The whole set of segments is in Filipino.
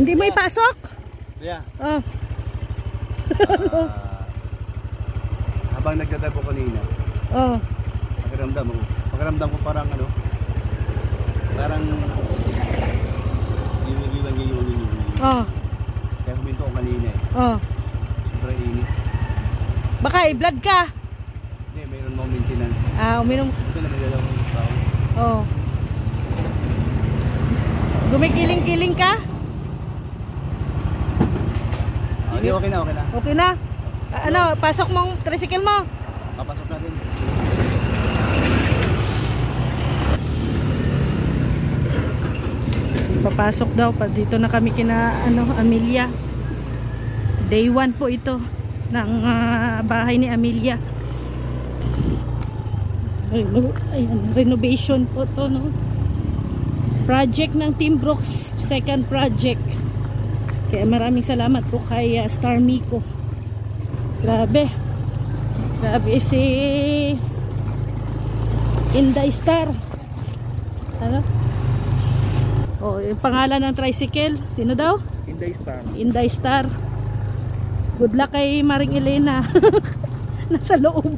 Hindi may pasok? Yeah. Oh. Habang nagdadrive ko kanina, Oh. pakiramdam ko parang ano, parang giwang. Oh. Kaya huminto ko kanina eh. Oh. Sobrang init. Baka i-blood ka. Hindi, mayroon mo maintenance. Uminom. Ito na nagdadrive ko ng tao. Oh. Gumigiling-giling ka? Hindi, okay na. Okay na? Ano, pasok mong tricycle mo? Papasok natin. Papasok daw pa dito na kami kina Amelia. Day 1 po ito ng bahay ni Amelia. Ayan, renovation po to, no? Project ng Team Brooks, second project. Kaya maraming salamat po kay Star Miko. Grabe si Inday Star. Ano? Oh, yung pangalan ng tricycle, sino daw? Inday Star. Good luck kay Maring Elena. Nasa loob.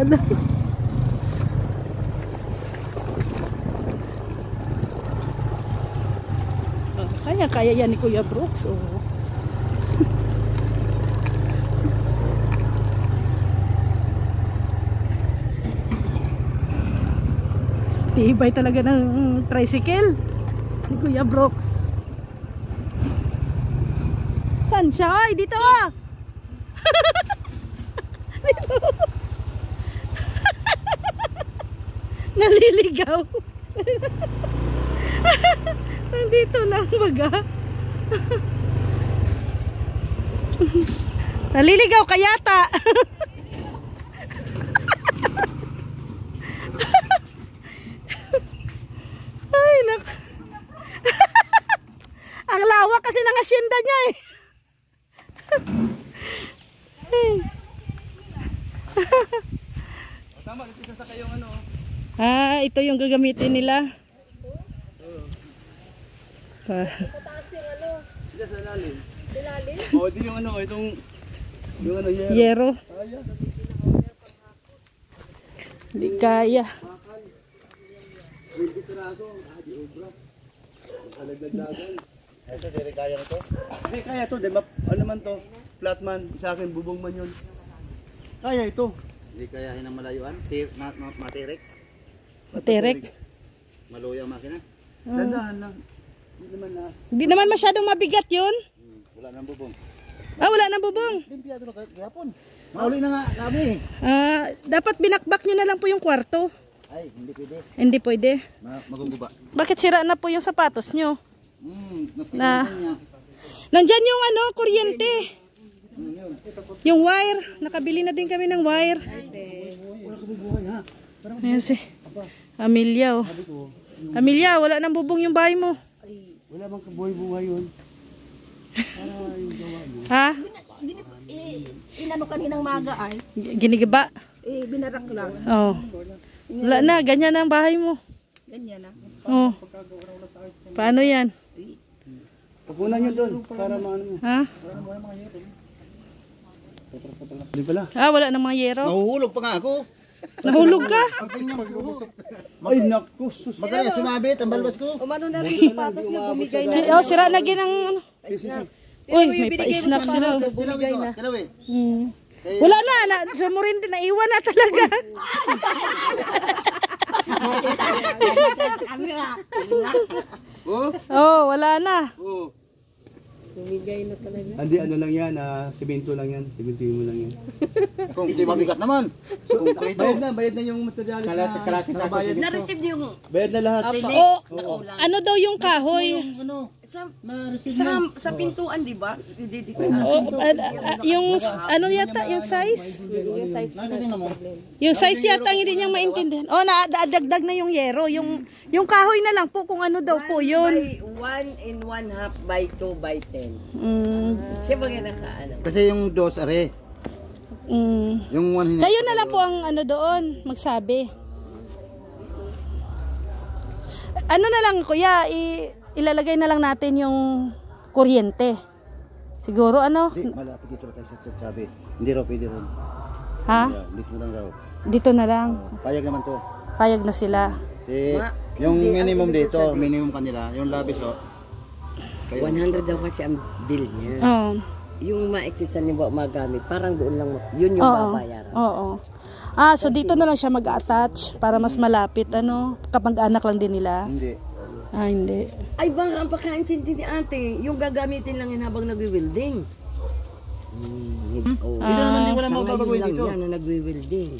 Ano? Kaya yan ni Kuya Brooks. Oh. Tibay talaga ng tricycle ni Kuya Brooks. Saan siya? Ay, dito! Dito. Naliligaw. Nandito lang baga. Naliligaw ka yata. Ay, nak. Ang lawak kasi ng asyenda niya eh. Tama, dito sa kayong ano. Ito yung gagamitin nila. Pataas yung ano? Diyan sa lalim. Dilalim? Oh, di yung ano, yung ano, Yero. Hindi kaya. Ito, di rin kaya nito. Hindi, kaya ito. Ano man to? Flat man. Sa akin, bubong man yun. Kaya ito. Hindi kayahin ng malayuan? Matirik? Materek. Maluya ang makina? Dandahan lang. Hindi naman masyadong mabigat yun. Wala nang bubong. Wala nang bubong. Limpiyado na kahapon. Mauli na nga kami. Dapat binakbak nyo na lang po yung kwarto. Ay, hindi pwede. Hindi pwede. Maguguba. Bakit sira na po yung sapatos nyo? Na. Nandyan yung kuryente. Yung wire. Nakabili na din kami ng wire. Ayan si Amelia. Oh. Amelia, wala nang bubong yung bahay mo. Wala bang kabuhay-buhay yun? Ha? Inano kaninang maga ay? Ginigiba? Binarak lang. Oh. Wala na, ganyan ang bahay mo. Ganyan na. Oh. Paano yan? Pupunan nyo doon para maano mo. Ha? Hindi pala. Wala nang mga yero. Nahuhulog pa nga ako. Nahulog ka? Ay, naku. Sus. Magaling sumabit ang balbas ko. Umano na rin sapatos niya, bumigay na. Sira na gin ang Uy, may pa-snack sila. Bumigay na. Tinawi. Wala na, sumurin din, naiwan na talaga. Wala na. Bumigay na talaga. Hindi, ano lang yan, simento lang yan. Simentohin mo lang yan. Kung hindi mabigat naman. Konkreto. Bayad na yung material na bayad. Na-receive yung Bayad na lahat. Ano daw yung kahoy? sa pintuan, di ba? Yung ano yata, yung size? Yung size yata ang hindi niyang maintindihan. Nadagdag na yung yero. Yung kahoy na lang po kung ano daw po yun. 1 1/2 by 2 by 10. Siya ba nga nakaano? Kasi yung dos, are. Yung one Kayo na lang po ang ano doon, magsabi. Ano na lang kuya, ilalagay na lang natin yung kuryente. Siguro ano? Hindi, malapit dito na tayo sa sabi. Hindi raw, pwede ron. Ha? Dito lang raw. Dito na lang. Payag naman to. Payag na sila. Yung minimum dito, minimum kanila, yung labis oh. 100 daw kasi ang bill niya. Oo. Yung ma-exercise niya magamit, parang doon lang, yun yung babayaran. Oo. So dito na lang siya mag-attach para mas malapit, ano, kapag anak lang din nila. Hindi. Hindi. Ay, bang ang pagkaintindi ni ate, yung gagamitin lang yun habang nagwi-welding. Dito naman din wala mababagoy dito. Yan na nagwi-welding.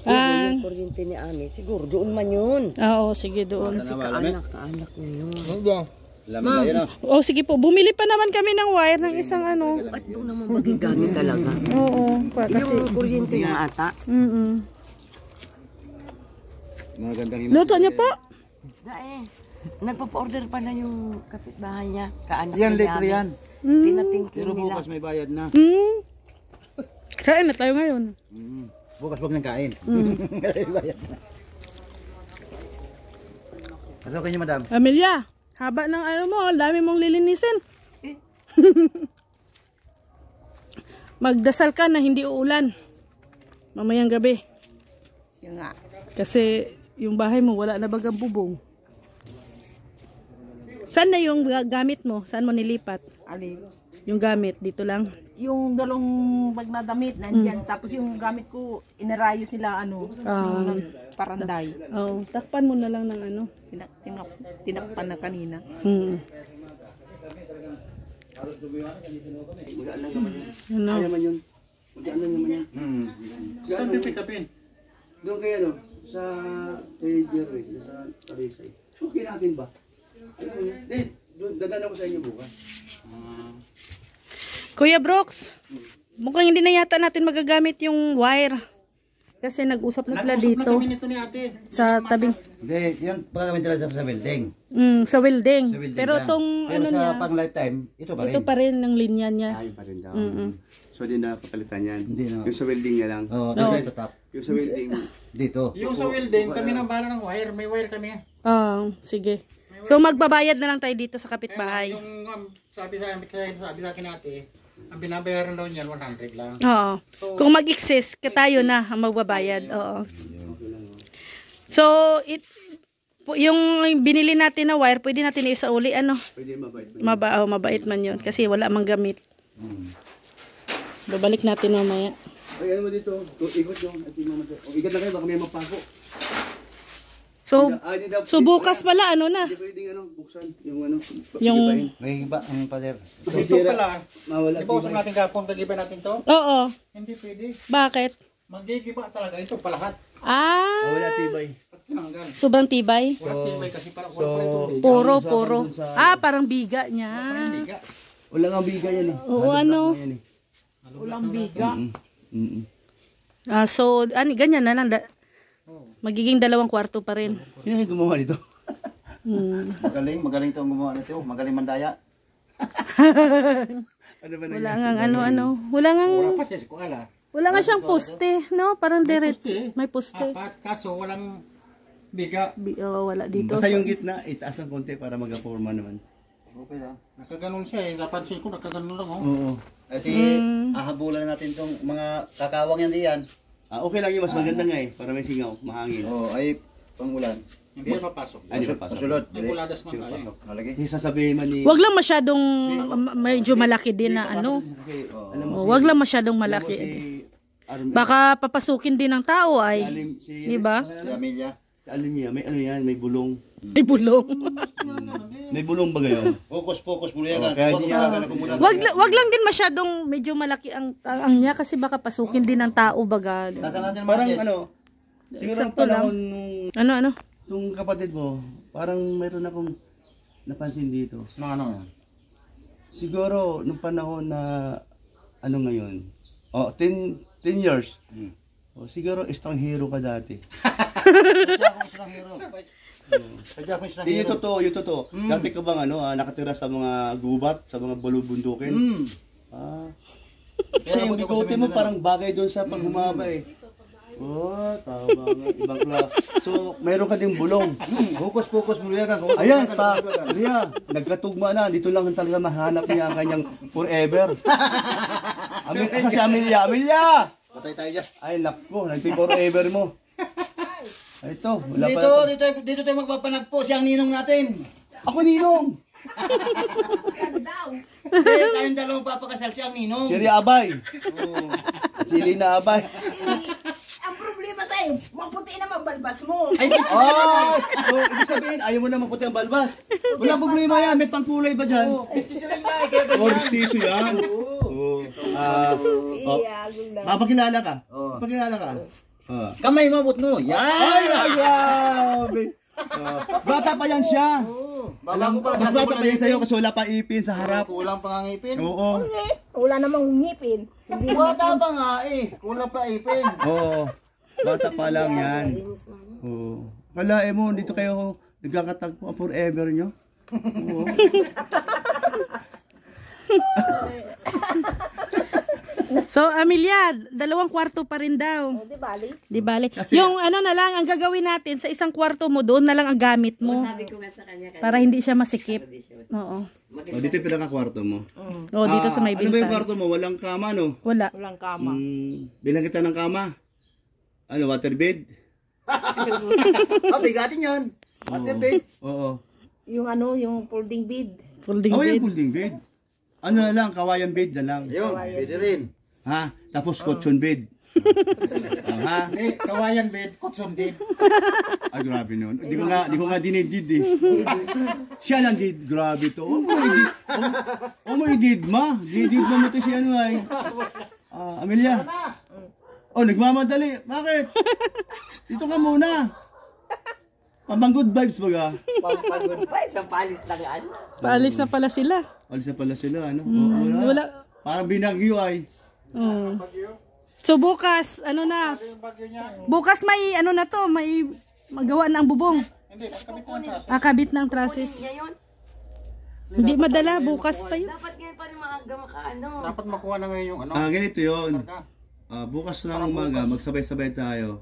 Yung kuryente ni Ami, siguro doon man yun. Oo, sige doon. Kaanak na yun. Laman na yun Oh, sige po. Bumili pa naman kami ng wire ng isang ano. At doon naman magigamit talaga. Oo, kasi Yung kuryente nga ata. Mga gandang luto niya po. Nagpapa-order pa na yung kapitbahay niya. Kaanak Yan, ni libre Ami. yan. Tinatingkin Pero nila. bukas may bayad na. Kain na tayo ngayon. Bukas wag nang kain. May bayad na. Pasok niyo, madam. Amelia, haba ng ano mo, ang dami mong lilinisin. Magdasal ka na hindi uulan. Mamayang gabi. Nga. Kasi yung bahay mo wala na bagang bubong. Saan na yung gamit mo? Saan mo nilipat? Ali, Yung gamit dito lang. yung dalong bag na damit nandyan. Tapos yung gamit ko, inarayo sila ano, paranday. Oh, takpan mo na lang ng ano. Tinakpan na kanina. Magaan lang naman yan. Ano? Kaya man yun. Magaan lang naman yan. Saan pipick upin? Doon kay ano, sa kay Jerry, sa Talisay. Okay natin ba? Dadaan ako sa inyo bukas. Kuya Brooks, mukhang hindi na yata natin magagamit yung wire. Kasi nag-usap na sila dito. Kami nito ni ate. Sa tabing. Hindi, yun pagkakamit nila sa welding. Sa welding. Sa welding Pero lang. itong Pero ano sa niya, pang lifetime, ito pa rin. ito pa rin ng linya niya. Ayun pa rin daw. So di na papalitan yan. Hindi na. Yung sa welding niya lang. Oo, ito top. Yung sa welding, Dito. Yung sa welding, kami nang bahala ng wire. May wire kami. Sige. So magbabayad na lang tayo dito sa kapitbahay. Yung sabi sa akin ate, ang binabayaran daw niyan 100 lang. Oo. Kung mag-excess, tayo na ang magbabayad. Oo. So, yung binili natin na wire, pwede natin isauli, ano? pwede mabait. Mabait man yun. Kasi wala mang gamit. Babalik natin mamaya. Ay, ano mo dito? Ikot yung ating mamatay. Ikat na kayo, baka may mapako. So bukas pala, ano na? Hindi pwedeng ano, buksan yung ano. Yung- May iba ang pader. Ito pala, Mawala. di ba usap natin kapong gagiba natin to? Oo. Hindi pwede. Bakit? Magigiba talaga ito palahat. Mawala tibay. Pag tinanggal. Sobrang tibay. Walang tibay kasi parang wala pa rin tubig. Puro. Parang biga niya. Biga. Wala nga biga yan eh. Oo, ano? Yan eh. Ulang biga. So, ganyan na lang. Magiging 2 kwarto pa rin. Sino yung gumawa nito? Magaling itong gumawa nito. Magaling mandaya. Ano ba Wala nga Wala nga. Wala pa siya si Kuala. Wala nga siyang poste, no? Parang diretso. May poste. Apat, kaso walang biga. Wala dito. Basta yung gitna, itaas ng konti para mag-forma naman. Okay lang. Nakaganon siya eh. Napansin ko, nakaganon lang oh. Oo. At ahabulan natin itong mga kakawang yan diyan. Okay lang yun, mas maganda nga eh. Para may singaw, mahangin. Oo, ay pangulan. Hindi papasok. Ay, di pa pasok. Pasulod. May buladas man tayo. Malagi. Hindi sasabihin man ni... Wag lang masyadong medyo malaki din na ano. Kasi, alam mo, Wag lang masyadong si malaki. Arm- Baka papasukin din ng tao ay. si Di ba? Si Amelia. Si Alimia, may ano yan, may bulong. May bulong. May bulong ba gayon? Focus mo yan. Kaya di niya- Wag lang din masyadong medyo malaki ang niya kasi baka pasukin din ng tao baga. Nasaan natin Parang mga ano, siguro ang Sakto lang. panahon nung Ano? itong kapatid mo, parang mayroon akong napansin dito. Mga ano yan? Siguro nung panahon na ano ngayon, 10 years. Siguro estranghero ka dati. Sadya ko isang Yung totoo. Dati ka bang nakatira sa mga gubat, sa mga balubundukin? Kasi yung bigote mo parang bagay doon sa paghumaba eh. Oh, tama nga. Ibang klase. So, meron ka ding bulong. Focus mo Ria ka. Ayan, pa. Ria, nagkatugma na. Dito lang talaga mahanap niya ang kanyang forever. Kasi Amelia! Patay tayo dyan. Ay, lakko. Nagting forever mo. Ay, ito. Wala pa. Dito tayo magpapanagpo siyang ninong natin. Ako ninong. Hindi, tayong dalawang papakasal siyang ninong. Si Ria Abay. Si Lina Abay. Ang problema sa'yo, maputi na magbalbas mo. Ay, Oh! So, ibig sabihin, ayaw mo na maputi ang balbas. Walang problema yan. May pangkulay ba dyan? Gusto rin nga, kaya Oh, gustiso yan. Oh. Papakilala ka? Papakilala ka? kamay mabot mo. Yan! Ay, grabe! Bata pa yan siya. Alam ko Mas bata pa yan sa'yo kasi wala pa ipin sa harap. Kulang pangangipin. Oo. Wala namang ngipin. Bata pa nga eh. Kulang pa ipin. Oo. Bata pa lang yan. Oo. Kalae mo, dito kayo nagkakatagpo ang forever nyo. Oo. So, Amelia, 2 kwarto pa rin daw. Di bali? Di bale. Kasi- Yung ano na lang, ang gagawin natin, sa 1 kwarto mo, doon na lang ang gamit mo. Sabi ko nga sa kanya, Para hindi siya masikip. Oo. O, dito yung pinaka-kwarto mo. Oo, dito sa may Ano ba yung bintana. kwarto mo? Walang kama, no? Wala. Walang kama. Bilang kita ng kama. Ano, waterbed? Bigatin yun. Waterbed. Oo. Yung ano, yung folding bed. Folding Oh, bed. yung folding bed. Ano na lang, kawayan bed na lang. Ayun, pwede rin. Ha? Tapos cushion bed. Ha? Hindi, kawayan bed, kutson din. Ay, grabe nun. Di ko nga dinidid eh. Siya lang did. Grabe to. Oh my did ma. Didid mo to siya ano ay. Amelia. Oh, nagmamadali. Bakit? Dito ka muna. Pambang good vibes baga. Pampagod pa, isang palis lang yan. Paalis na pala sila. Alis na pala sila, ano? Oo, Wala. Parang binagyo ay. So bukas, ano na? Bukas may ano na to, may magawa na ang bubong. Hindi, kabit ng traso. Kabit ng trusses. Ngayon, Hindi madala, bukas pa yun. dapat ngayon pa rin maaga makaano. Dapat makuha na ngayon yung ano. Ganito yun. Karga. Bukas ng umaga, magsabay-sabay tayo.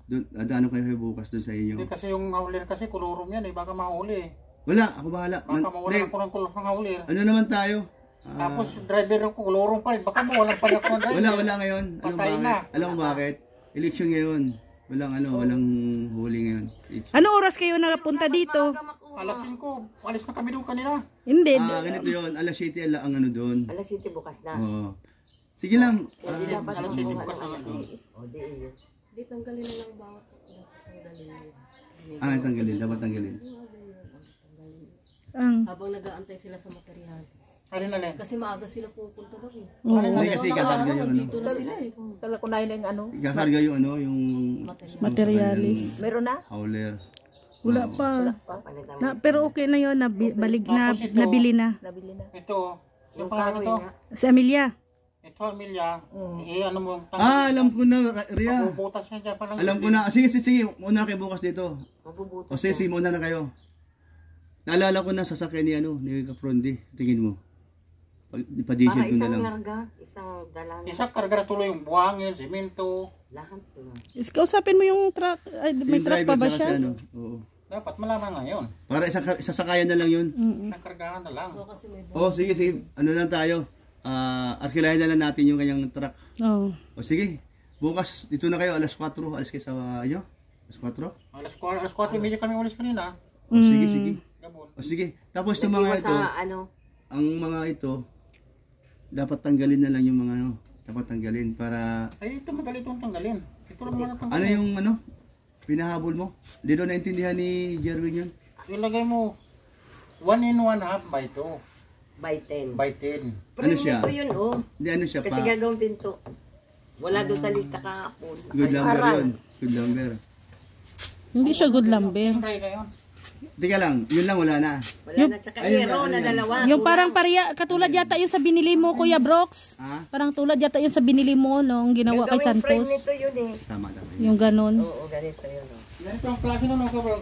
Doon, ano kayo bukas doon sa inyo? Hindi kasi yung haulir kasi kulurum yan eh, baka mahuli eh. Wala, ako bahala. Baka mawalan ako ng kulur ng haulir. Ano naman tayo? Tapos driver ko kulurum pa rin, baka mawalan pa rin ako ng driver. Wala ngayon. Alam Patay bakit? na. Alam mo bakit? Election ngayon. Walang huli ngayon. Ano oras kayo nakapunta dito? Alas 5, alis na kami doon kanina. Hindi. Ganito yun. Alas 7 ang ano doon. Alas 7 bukas na. Oo. Sige lang. Hindi dapat alas 7 bukas na yan. O, di yun. Di tanggalin na lang bawat Tanggalin. Dapat tanggalin. Habang nag-aantay sila sa materials. Alin. Kasi maaga sila pupunta daw eh. Hindi kasi kakarga yung ano. Dito na sila eh. Talaga ko na yung ano. Kakarga yung ano, yung Materialis. Meron na? hauler. Wala pa. Pero okay na yun, balik na, nabili na. Nabili na. Ito, yung pangalan ito. Si Amelia. Ito, Amelia. Ano mo, Alam ko na, Ria. bubutas niya dyan palang. Alam ko na. Sige. Muna kayo bukas dito. O sige, muna na kayo. Naalala ko na sasakyan ni Kaprondi. Tingin mo. Ipa-diesel ko na lang. larga, isang dalan. Isa karga na tuloy yung buhangin, simento. Lahat to. Kausapin mo yung truck. Ay, may Yung truck pa ba driver, siya? tsaka si ano. Oo. Dapat malaman ngayon. Para isasakayan na lang yun. Isang kargahan na lang. Sige. Ano lang tayo. Arkilahin na lang natin yung kanyang truck. Oo. Sige. Bukas, dito na kayo. Alas 4. Alas kayo sa inyo? Alas 4? Alas 4:30 kami ulis kanina. Sige. Gabon. Sige. Tapos yung mga ito, ang mga ito, dapat tanggalin na lang yung mga ano. Dapat tanggalin para... Ay, ito madali itong tanggalin. Ito lang muna tanggalin. Ano yung ano? Pinahabol mo? Hindi doon naintindihan ni Jerwin yun? Ilagay mo 1 and 1/2 by 2. By 10. By 10. Ano siya? Ito yun oh. Hindi, ano siya Kasi pa? gagawin pinto. Wala doon sa lista kahapon. Good lumber yun. Good lumber. Hindi siya good lumber. Try ngayon. Teka lang, yun lang wala na. Wala na. Tsaka aero na dalawa. Yung parang katulad yata yung sa binili mo, Kuya Brooks. Parang tulad yata yung sa binili mo nung ginawa kay Yung frame Santos. nito yun eh. Tama. Yung ganon. Oo, ganito yun oh. Ganito ang klase nun, bro.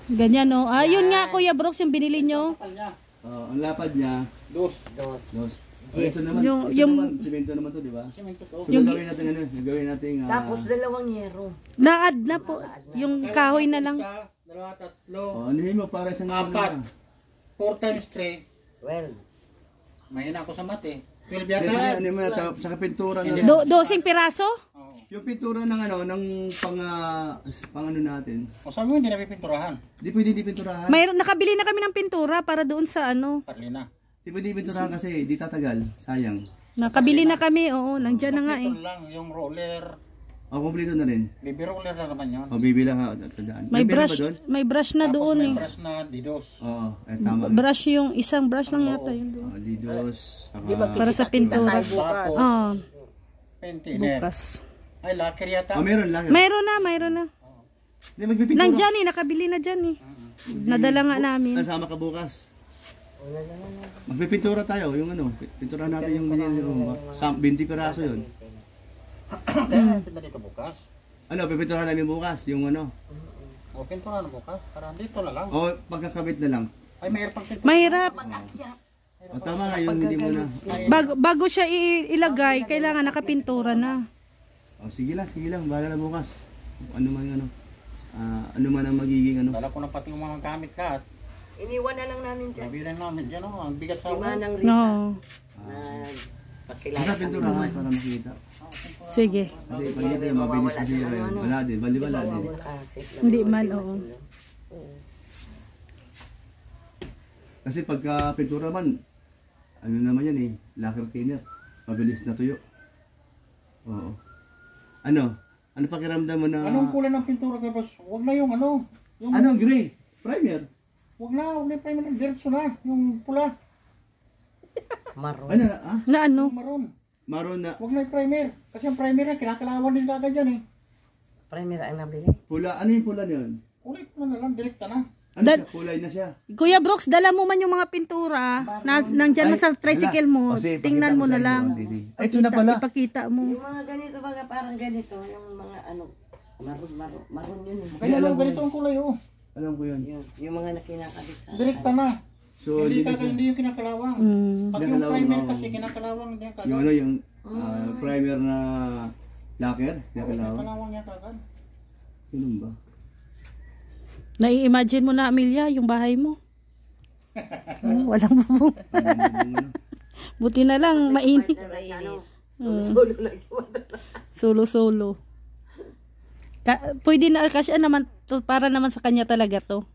Ganyan, no? Yun nga, Kuya Brooks, yung binili nyo. Ang lapad niya, Dos. dos. Ito naman, simento naman to, di ba? So, gagawin natin ano, gagawin natin Tapos dalawang yero. Na-add na po. Yung kahoy na lang. Isa, dalawa, tatlo, ano yun mo para sa 4. 4 times 3. Well, Mahina ako sa mate. 12 Kasi yata. ano mo na, saka pintura na. 12 piraso? Oo. Yung pintura ng ano, ng pang ano natin. O sabi mo hindi na pipinturahan. Di pwede di pinturahan. Mayroon, nakabili na kami ng pintura para doon sa ano. Patli na. Di pwede pinturahan kasi di tatagal. Sayang. Nakabili na kami, oo. Nandiyan na nga eh. Ito lang, yung roller. O, kompleto na rin. Baby roller lang naman yun. O, bibilang ha. Tandaan. May meron brush, ba doon? may brush na Tapos doon may eh. brush na didos. Oo, tama. Brush yung isang brush lang yata yun doon. Lidos. Saka... Para sa pintura. Tapos, Oo, pentiner. bukas. Ay, lacquer yata. meron lang. Mayroon na. Di, magpipintura. Nandyan eh, nakabili na dyan eh. Nadala nga namin. Sama ka bukas. Magpipintura tayo, yung ano, pintura natin yung 20 piraso yun. Kaya natin na dito bukas. Ano, pipintura namin bukas, yung ano. O, pintura na bukas. Para dito na lang. O, pagkakabit na lang. Ay, mayroon pang pintura. Mahirap. O, tama nga, yung hindi mo na. Bago siya ilagay, kailangan nakapintura na. O, sige lang, bahala na bukas. Ano man ang magiging ano. Dala ko na pati yung mga gamit lahat. iniwan na lang namin dyan. Nabilan namin dyan, oh. Ang bigat sa Si ulo. Manang Rita. No. Pakilala Basta kami. pinturahan para makita. Sige. Hindi, pag hindi mabilis kasi yun. Wala din, bali-wala din. Hindi man, oo. Kasi pagka pintura man, ano naman yan eh, lacquer thinner. Mabilis na tuyo. Oo. Ano pakiramdam mo na... Anong kulay ng pintura ka, boss? Huwag na yung ano. Yung, Ano, gray? Primer? huwag na yung primer. Diretso na. Yung pula. Maroon. Ano, Na ano? Yung maroon. Maroon na, Huwag na yung primer. Kasi yung primer na, kinakalawan din kagad yan eh. Primer ang nabili. pula. Ano yung pula niyon? Ulit na lang, direkta na. Ano siya? Kulay na siya. Kuya Brooks, dala mo man yung mga pintura na nandyan man sa tricycle mo. O, sige, Tingnan pakita mo sa na inyo. lang. O, sige. Ay, ito na pala. Ipakita mo. Yung mga ganito baga parang ganito. Yung mga ano. Maroon yun. Kaya lang ganito ang kulay, oh. Alam ko yun. Yung mga nakinakabit sa... Direkta na. So, Hindi dito talaga, siya. hindi yung kinakalawang. Pag yung Kinakalawang, primer oo. kasi kinakalawang niya kagad. Yung ano, yung primer na lacquer? Kinakalawang? Kinakalawang niya kagad. Ganun ba? Nai-imagine mo na, Amelia, yung bahay mo. Walang bubong. Buti na lang, mainit. Solo lang yung Solo-solo. Pwede na kasi naman to, para naman sa kanya talaga to.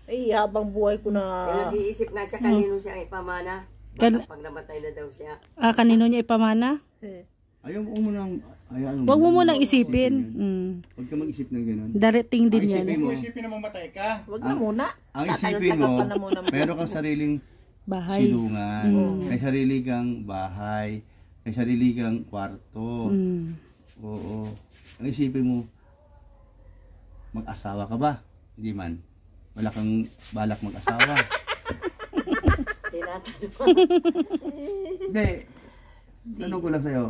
Ay, habang buhay ko na... Nag-iisip nga siya kanino siya ipamana. Pag namatay na daw siya. Kanino niya ipamana? Ayaw mo munang... Huwag mo munang isipin. Huwag ka mag-isip ng gano'n. Darating din yan. Isipin mo. Kung isipin na mamatay ka, Wag na muna. Ang isipin mo, Tagal-tagal pa na muna. meron kang sariling Bahay. silungan. May sarili kang bahay. May sarili kang kwarto. Oo. Ang isipin mo, mag-asawa ka ba? Hindi man. Wala kang balak mag-asawa. Tinatanong. Hindi. Tanong ko lang sa'yo.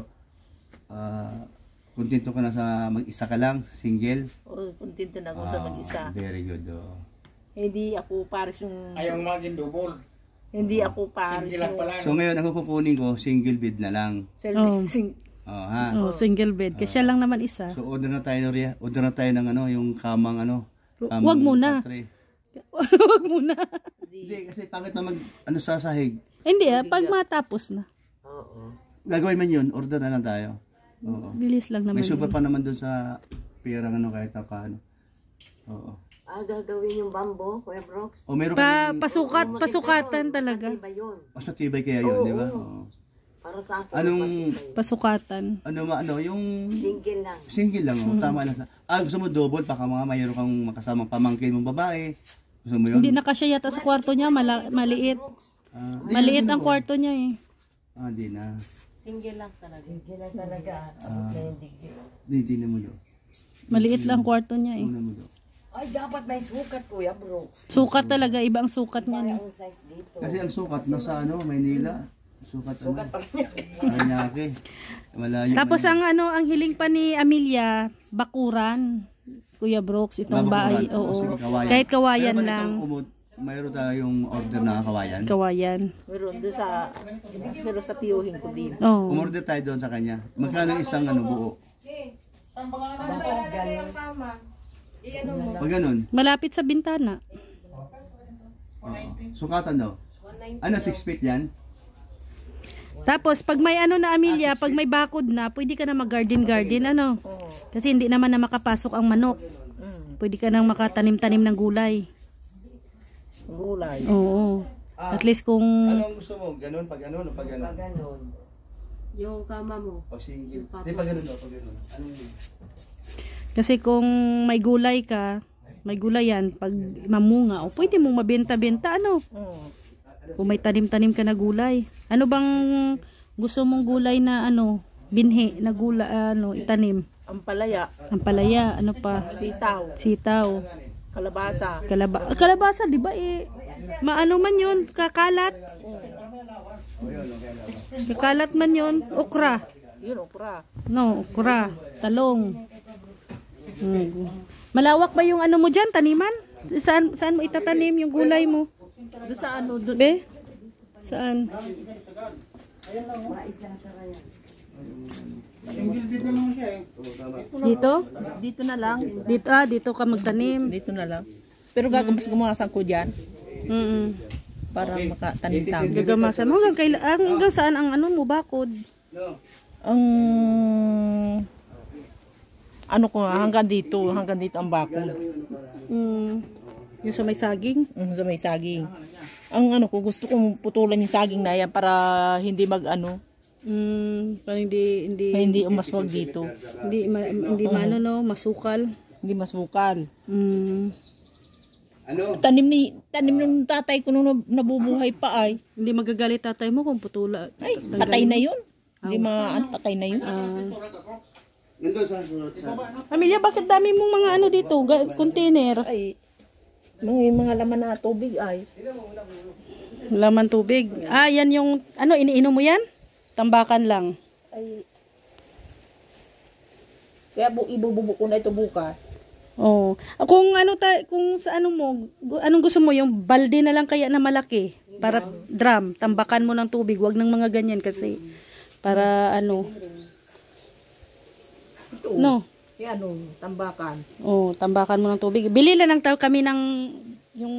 Kontento ka na sa mag-isa ka lang? Single? Oh, kontento na ako sa mag-isa. Very good. Oh. Hindi ako pares yung... ayaw maging double. Hindi ako pares Single lang yung... pala. So ngayon, ang kukunin ko, single bed na lang. Ha? Single bed. Kasi siya lang naman isa. So order na tayo ng ano, yung kamang ano. Kamang Wag muna. patre. Huwag muna. Hindi, kasi pangit na ano sa sahig. Hindi pag matapos na. Oo. Gagawin man yun, order na lang tayo. Oo. Bilis lang naman. May super yun. pa naman doon sa perang ano kahit paano. Oo. Gagawin yung bambo, Kuya Brooks. O meron kaming, Pasukatan talaga. Iba yun. mas matibay kaya yun, di ba? Oo. Para sa akin. Anong, Pasukatan. yung Single lang. single lang, oh. Tama lang sa. Gusto mo double, baka mayroon kang makasamang pamangkin mong babae. Gusto mo yun? Hindi na kasya yata sa kwarto niya. Maliit. Maliit ang kwarto niya eh. Hindi na. Single lang talaga. Single lang talaga. Hindi na mo do. Maliit lang ang kwarto niya eh. Una mo do. Ay, dapat may sukat, Kuya Brooks. Sukat talaga. Iba ang sukat niya. Ang size dito. Kasi ang sukat nasa ano, Maynila. Sukat Sukat ano. pa niya. Paranaque. Malayo. Tapos ang hiling pa ni Amelia, bakuran. Kuya Brooks, itong bahay. Oo. Kahit kawayan lang. mayroon tayong order na kawayan. Kawayan. Meron doon sa, pero sa tiyuhin ko din. Oh. Umorder tayo doon sa kanya. Magkano isang buo? Pag ganun. Malapit sa bintana. Sukatan daw. Ano, 6 feet yan? Tapos, pag may ano na Amelia, pag may bakod na, pwede ka na mag-garden, ano? Kasi hindi naman na makapasok ang manok. Pwede ka nang makatanim-tanim ng gulay. Gulay. Oo. At least kung... Anong gusto mo? Ganun, pag ganun, o pag ganun? Ganon. Yung kama mo. O sige. Hindi, pag ganun, o pag ganun. Anong... Kasi kung may gulay ka, may gulay yan, pag mamunga, o pwede mong mabenta-benta, ano? Kung may tanim-tanim ka na gulay. Ano bang gusto mong gulay na ano, binhi na gulay, ano, itanim? Ampalaya. Ampalaya, ano pa? Sitaw. Sitaw. Kalabasa. Kalabasa, di ba maano man yun, kakalat. Kakalat man yun, okra. Yun, okra. No, okra, talong. Malawak ba yung ano mo dyan, taniman? Saan mo itatanim yung gulay mo? Doon sa ano, doon. Be? Saan? Dito? Dito na lang. Dito ka magtanim. Dito na lang. Pero gagamasan ko dyan para makatanim-tanim. Gagamasan mo hanggang saan ang ano mo bakod? Ang ano ko hanggang dito ang bakod. Yung sa may saging? Sa may saging. Ang ano ko gusto kong putulan yung saging na yan para hindi mag-ano. Para hindi umaswag dito. Hindi maano no, masukal. Hindi masukal. Ano? Tanim ng tatay ko nung nabubuhay pa ay. Hindi magagalit tatay mo kung putula. Ay, patay na yun. Hindi patay na yun. Nandun sa... Amelia, bakit dami mong mga ano dito? Container? Ay, mga laman na tubig ay. Laman tubig. Yan yung, ano, iniinom mo yan? Tambakan lang. Ay, kaya ibububo ko na ito bukas. Oh. Kung ano kung sa ano mo, anong gusto mo, yung balde na lang kaya na malaki para drum, tambakan mo ng tubig, wag ng mga ganyan kasi para ano. Ito. No. Yan tambakan. Oh, tambakan mo ng tubig. Bili na lang kami ng yung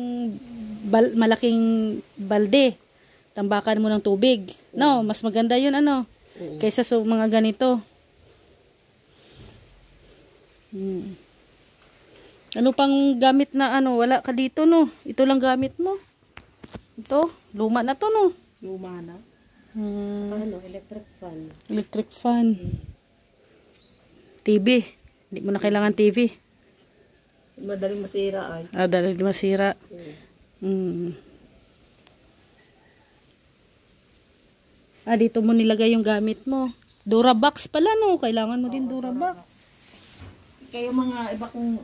malaking balde. Tambakan mo ng tubig. No, mas maganda 'yun ano kaysa sa mga ganito. Ano pang gamit na ano, wala ka dito no? Ito lang gamit mo. Ito, luma na to no? Luma na. Saka electric fan. Electric fan. TV. Hindi mo na kailangan TV. Madaling masira ay. Dahil masira. Dito mo nilagay yung gamit mo. Durabox pala no? Kailangan mo din Durabox. Kayo mga iba kong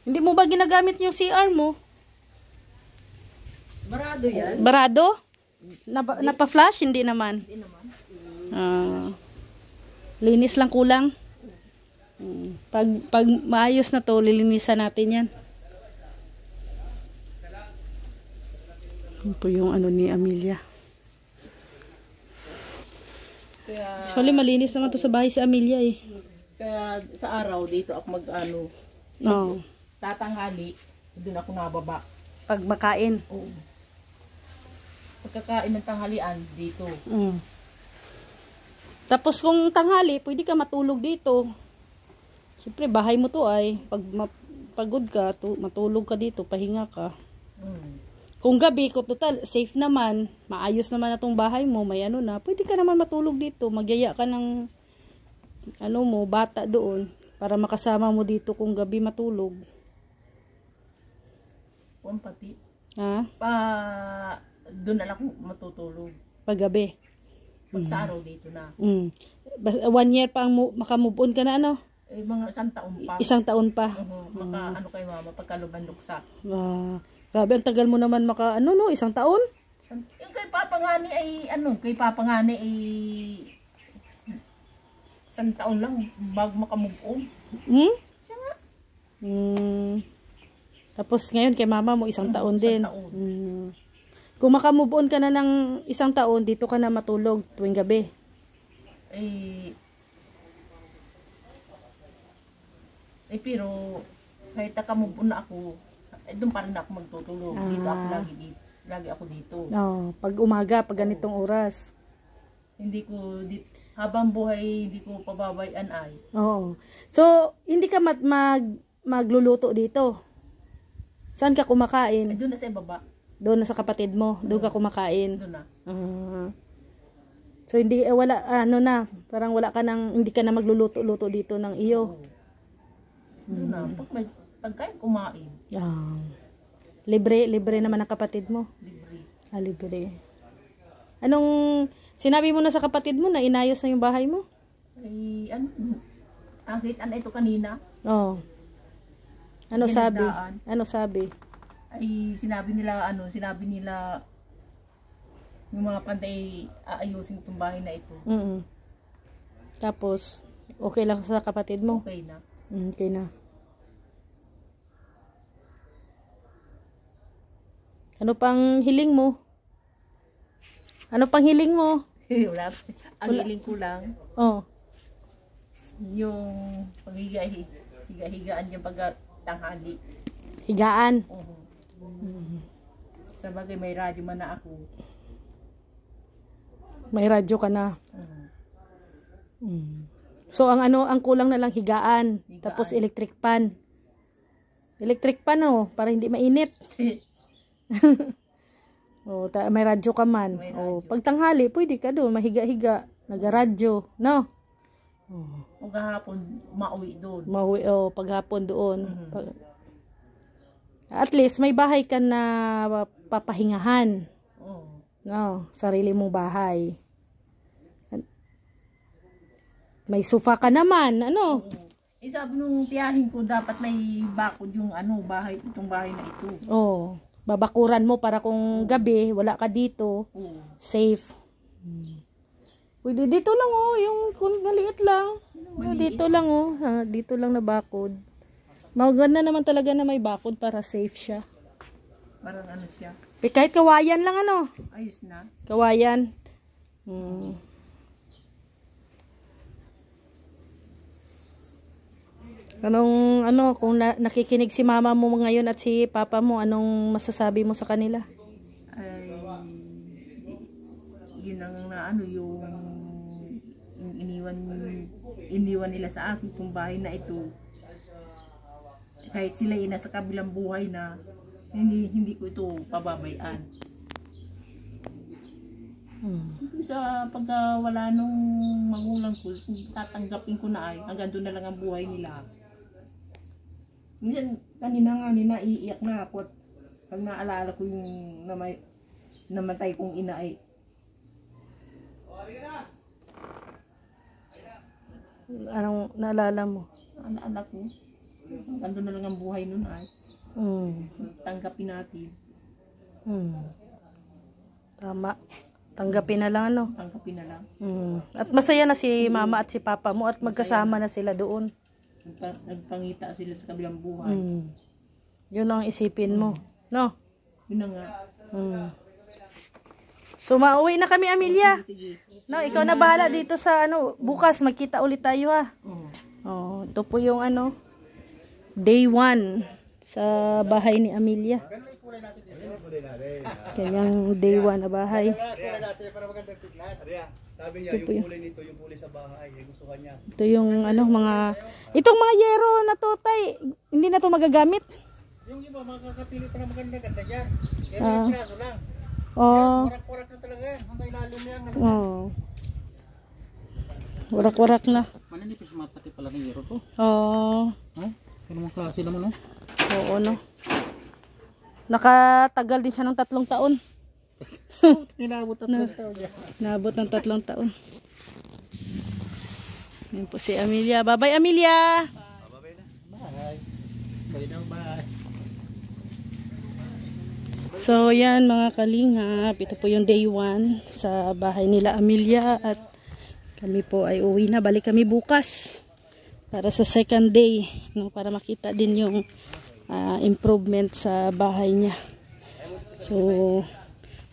Hindi mo ba ginagamit yung CR mo? Barado yan. Barado? Napa-flash? Hindi naman. Linis lang kulang. Pag maayos na to, lilinisan natin yan. Ito yung ano ni Amelia. kaya Actually, malinis naman to sa bahay si Amelia eh. kaya sa araw dito ako mag-ano, No. tatanghali, doon ako nababa. Pag makain. Oo. Pagkakain ng tanghalian dito. Tapos kung tanghali, pwede ka matulog dito. Siyempre, bahay mo to ay. Pag pagod ka, matulog ka dito, pahinga ka. Kung gabi, kung total, safe naman, maayos naman na tong bahay mo, may ano na, pwede ka naman matulog dito. Magyaya ka ng, ano mo, bata doon, para makasama mo dito kung gabi matulog. Kung pati. Ha? Doon na lang ako matutulog. Pag gabi. Pag sa araw dito na. 1 year pa ang makamove on ka na ano? Mga 1 taon pa. 1 taon pa. Ano kay mama, pagkaluban luksa. Grabe, ang tagal mo naman 1 taon? Yung kay Papa Ngani ay 1 taon lang bago makamove on. Tapos ngayon kay mama mo 1 taon din. Kung makamove on ka na ng 1 taon, dito ka na matulog tuwing gabi. Pero kahit nakamove on na ako, doon pa rin ako magtutulog. Dito ako lagi ako dito. Pag umaga, pag ganitong oras. Hindi ko habang buhay hindi ko pababayaan ay. Oo. So, hindi ka magluluto dito. Saan ka kumakain? Doon na sa ibaba. Doon na sa kapatid mo, doon ka kumakain. Doon na. So hindi wala na, parang wala ka nang hindi ka na magluluto-luto dito ng iyo. Doon na pagkain kumain. Libre naman ang kapatid mo. Libre. Libre. Anong sinabi mo na sa kapatid mo na inayos na yung bahay mo? Ito kanina. Ano sabi? Ano sabi? Sinabi nila yung mga pantay aayusin itong bahay na ito. Tapos, okay lang sa kapatid mo? Okay na. Okay na. Ano pang hiling mo? Ano pang hiling mo? Wala. Ang hiling ko lang. Yung higaan yung pagtanghali. Higaan? Sa bagay may radyo man na ako. May radyo ka na. So ang kulang na lang higaan. Tapos electric pan. Electric pan para hindi mainit. May radyo ka man. Pag tanghali, pwede ka doon mahiga-higa, nagaradyo, no? Kung kahapon mauwi doon. Paghapon doon. At least may bahay ka na papahingahan. No, sarili mong bahay. May sofa ka naman, ano? Sabi nung tiyahin ko dapat may bakod yung itong bahay na ito. Babakuran mo para kung gabi wala ka dito, safe. Pwede dito lang yung kung maliit lang. Dito lang dito lang na bakod. Maganda naman talaga na may bakod para safe siya. Parang siya. Kahit kawayan lang Ayos na. Kawayan. Kung nakikinig si mama mo ngayon at si papa mo, anong masasabi mo sa kanila? Yun ang yung iniwan nila sa akin kung bahay na ito. Kahit sila nasa kabilang buhay na, hindi ko ito pababayaan. Sa pagkawala nung magulang ko, tatanggapin ko na hanggang doon na lang ang buhay nila. Minsan, kanina iiyak na ako at pag naalala ko yung namatay kong ina Anong naalala mo? Anak ko. Hanggang doon na lang ang buhay nun tanggapin natin. Tama. Tanggapin na lang Tanggapin na lang. At masaya na si mama at si papa mo at magkasama na sila doon. Nagpangita sila sa kabilang buhay. Yun ang isipin mo, no? Yun na nga. So mauwi na kami, Amelia. Sige. No, ikaw na bahala dito sa bukas magkita ulit tayo ito po yung day 1 sa bahay ni Amelia. Kanyang day 1 na bahay. Sabi niya, yung kulay nito, yung kulay sa bahay, gusto kanya. Ito yung itong mga yero na to, tay, hindi na to magagamit. Yung iba, makakapili pa na maganda-ganda dyan. Pero yung piraso lang. Warak-warak na talaga yan. Hanggang ilalim yan. Warak-warak na. Mananipis pati pala ng yero to. Ano mga klase naman Oo, nakatagal din siya ng 3 taon. Inabot ng 3 taon. Naabot ng 3 taon. Yan po si Amelia. Bye-bye, Amelia! Bye. Bye. So, yan mga kalingap. Ito po yung day 1 sa bahay nila Amelia. At kami po ay uwi na. Balik kami bukas. para sa second day, no, para makita din yung improvement sa bahay niya. So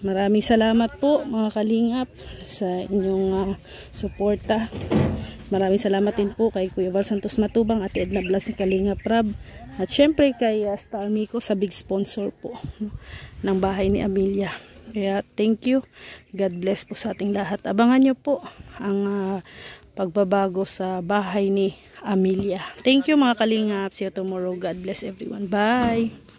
maraming salamat po mga kalingap sa inyong suporta. Maraming salamat din po kay Kuya Val Santos Matubang, Ate Edna Vlogs ni Kalingap Rab, at syempre kay Star Miko sa big sponsor po ng bahay ni Amelia. Kaya thank you. God bless po sa ating lahat. Abangan nyo po ang pagbabago sa bahay ni Amelia. Thank you mga kalingap. See you tomorrow. God bless everyone. Bye.